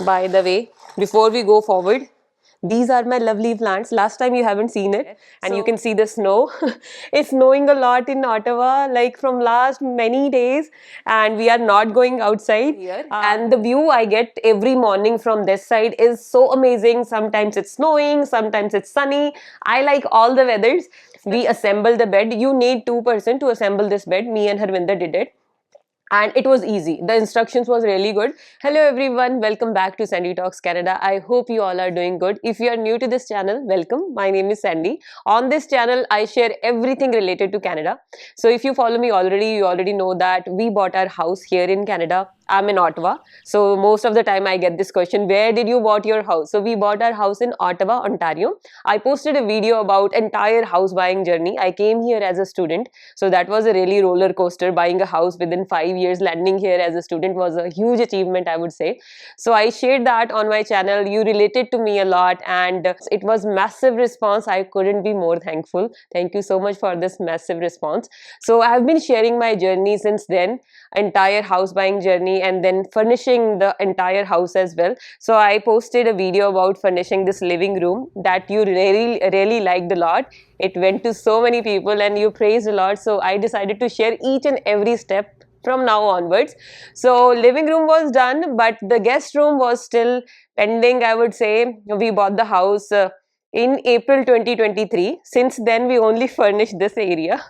By the way, before we go forward, these are my lovely plants. Last time you haven't seen it, and you can see the snow. It's snowing a lot in Ottawa, like from last many days, and we are not going outside here. And the view I get every morning from this side is so amazing. Sometimes it's snowing, sometimes it's sunny. I like all the weathers. We assemble the bed. You need two-person to assemble this bed. Me and Harvinder did it, and it was easy. The instructions was really good. Hello everyone, welcome back to Sandy Talks Canada. I hope you all are doing good. If you are new to this channel, welcome. My name is Sandy. On this channel I share everything related to Canada. So if you follow me already, you already know that we bought our house here in Canada. I'm in Ottawa, so most of the time I get this question, where did you bought your house? So we bought our house in Ottawa, Ontario. I posted a video about entire house buying journey. I came here as a student, so that was a really roller coaster. Buying a house within 5 years, landing here as a student was a huge achievement, I would say. So I shared that on my channel. You related to me a lot, and it was massive response. I couldn't be more thankful. Thank you so much for this massive response. So I have been sharing my journey since then, entire house buying journey, and then furnishing the entire house as well. So I posted a video about furnishing this living room that you really liked a lot. It went to so many people and you praised a lot, so I decided to share each and every step from now onwards. So living room was done, but the guest room was still pending, I would say. We bought the house in April 2023. Since then we only furnished this area.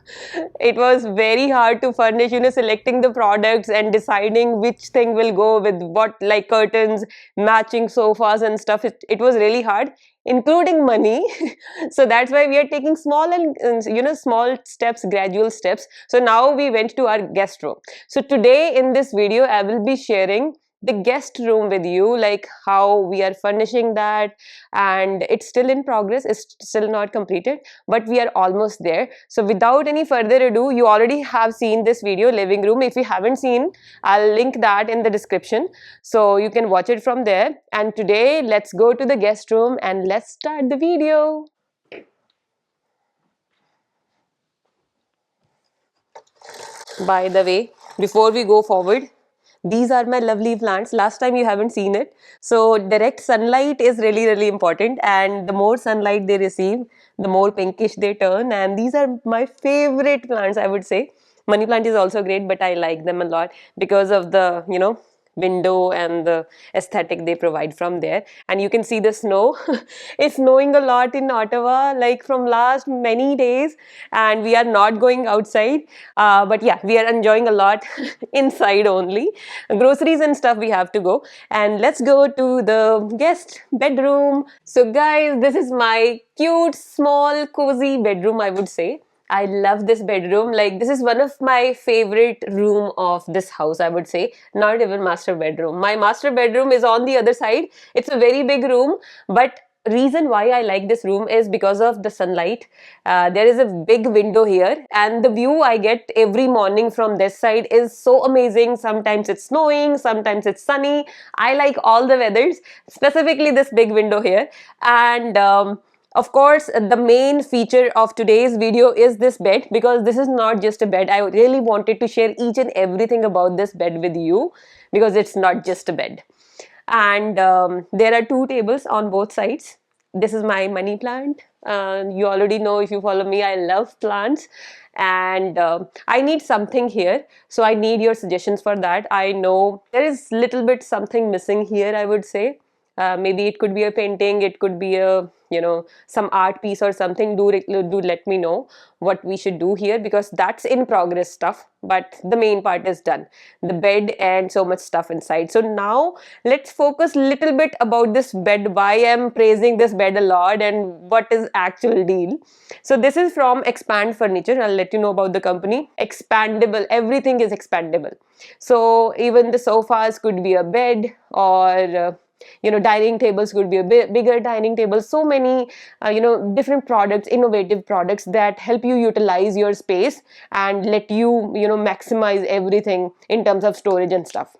It was very hard to furnish, selecting the products and deciding which thing will go with what, like curtains, matching sofas and stuff. It was really hard, including money. So that's why we are taking small and small steps, gradual steps. So now we went to our guest room. So today in this video I will be sharing the guest room with you, like how we are furnishing that, and it's still in progress. It's still not completed, but we are almost there. So without any further ado, you already have seen this video, living room. If you haven't seen, I'll link that in the description, so you can watch it from there. And today let's go to the guest room and let's start the video. By the way, before we go forward, these are my lovely plants. Last time you haven't seen it. So direct sunlight is really important, and the more sunlight they receive, the more pinkish they turn. And these are my favorite plants, I would say. Money plant is also great, but I like them a lot because of the window and the aesthetic they provide from there. And you can see the snow. It's snowing a lot in Ottawa, like from last many days, and we are not going outside. But yeah, we are enjoying a lot inside only. Groceries and stuff we have to go. And let's go to the guest bedroom. So guys, this is my cute, small, cozy bedroom, I would say. I love this bedroom. Like, this is one of my favorite room of this house, I would say. Not even master bedroom. My master bedroom is on the other side. It's a very big room, but reason why I like this room is because of the sunlight. There is a big window here, and the view I get every morning from this side is so amazing. Sometimes it's snowing, sometimes it's sunny. I like all the weathers, specifically this big window here. And of course, the main feature of today's video is this bed, because this is not just a bed. I really wanted to share each and everything about this bed with you, because it's not just a bed. And there are two tables on both sides. This is my money plant. You already know, if you follow me, I love plants, and I need something here, so I need your suggestions for that. I know there is little bit something missing here, I would say. Maybe it could be a painting, it could be a some art piece or something. Do let me know what we should do here, because that's in progress stuff, but the main part is done, the bed and so much stuff inside. So now let's focus little bit about this bed, why I'm praising this bed a lot and what is actual deal. So this is from Expand Furniture. I'll let you know about the company. Expandable, everything is expandable. So even the sofas could be a bed, or dining tables could be a bigger dining table. So many different products, innovative products that help you utilize your space and let you maximize everything in terms of storage and stuff.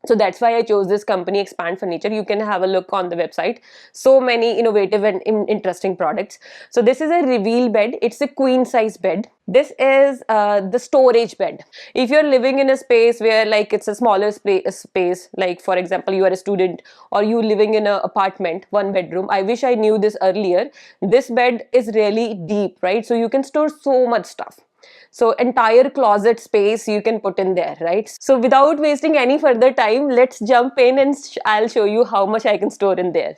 So that's why I chose this company, Expand Furniture. You can have a look on the website. So many innovative and interesting products. So this is a reveal bed. It's a queen size bed. This is the storage bed. If you're living in a space where like it's a smaller space, like for example, you are a student or you living in an apartment, one bedroom. I wish I knew this earlier. This bed is really deep, right? So you can store so much stuff. So entire closet space you can put in there, right? So without wasting any further time, let's jump in and I'll show you how much I can store in there.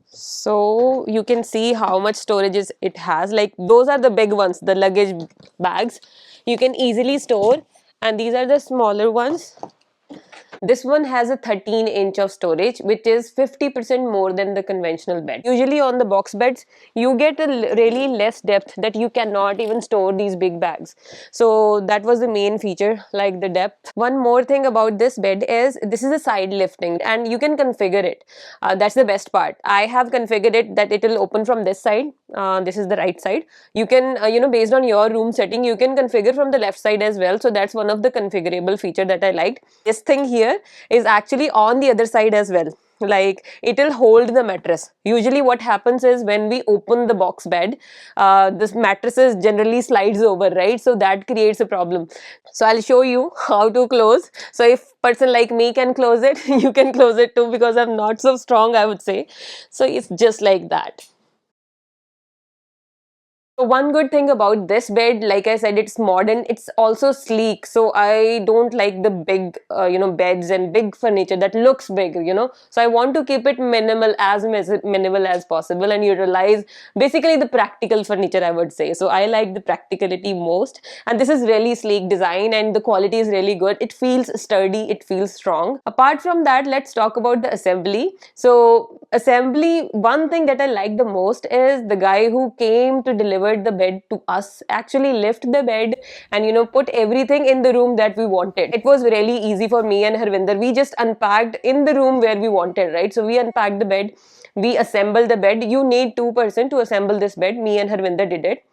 So you can see how much storage it has. Like those are the big ones, the luggage bags. You can easily store, and these are the smaller ones. This one has a 13-inch of storage, which is 50% more than the conventional bed. Usually on the box beds, you get a really less depth that you cannot even store these big bags. So that was the main feature, like the depth. One more thing about this bed is this is a side lifting and you can configure it. That's the best part. I have configured it that it will open from this side. This is the right side. You can, based on your room setting, you can configure from the left side as well. So that's one of the configurable feature that I liked. This thing here is actually on the other side as well. Like it will hold the mattress. Usually what happens is when we open the box bed, this mattresses generally slides over, right? So that creates a problem. So I'll show you how to close. So if person like me can close it, you can close it too, because I'm not so strong, I would say. So it's just like that. So one good thing about this bed, like I said, it's modern, it's also sleek. So I don't like the big, beds and big furniture that looks big. So I want to keep it minimal, as minimal as possible, and utilize basically the practical furniture, I would say. So I like the practicality most. And this is really sleek design and the quality is really good. It feels sturdy, it feels strong. Apart from that, let's talk about the assembly. So assembly, one thing that I like the most is the guy who came to deliver the bed to us actually lift the bed and put everything in the room that we wanted. It was really easy for me and Harvinder. We just unpacked in the room where we wanted, right? So we unpacked the bed, we assembled the bed. You need two-person to assemble this bed. Me and Harvinder did it,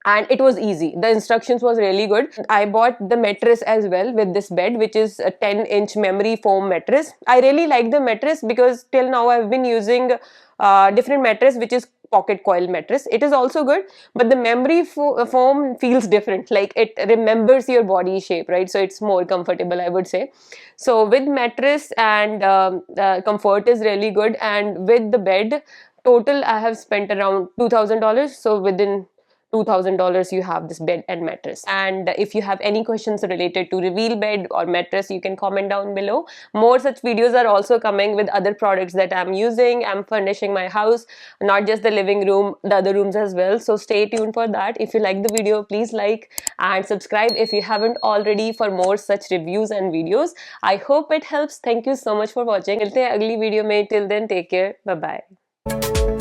and it was easy. The instructions was really good. I bought the mattress as well with this bed, which is a 10-inch memory foam mattress. I really like the mattress because till now I've been using different mattress, which is pocket coil mattress. It is also good, but the memory foam feels different. Like it remembers your body shape, right? So it's more comfortable, I would say. So with mattress and comfort is really good, and with the bed, total I have spent around $2,000. So within $2,000 you have this bed and mattress. And if you have any questions related to reveal bed or mattress, you can comment down below. More such videos are also coming with other products that I'm using. I'm furnishing my house, not just the living room, the other rooms as well. So stay tuned for that. If you like the video, please like and subscribe if you haven't already for more such reviews and videos. I hope it helps. Thank you so much for watching. मिलते हैं अगली video में. Till then, take care. Bye bye.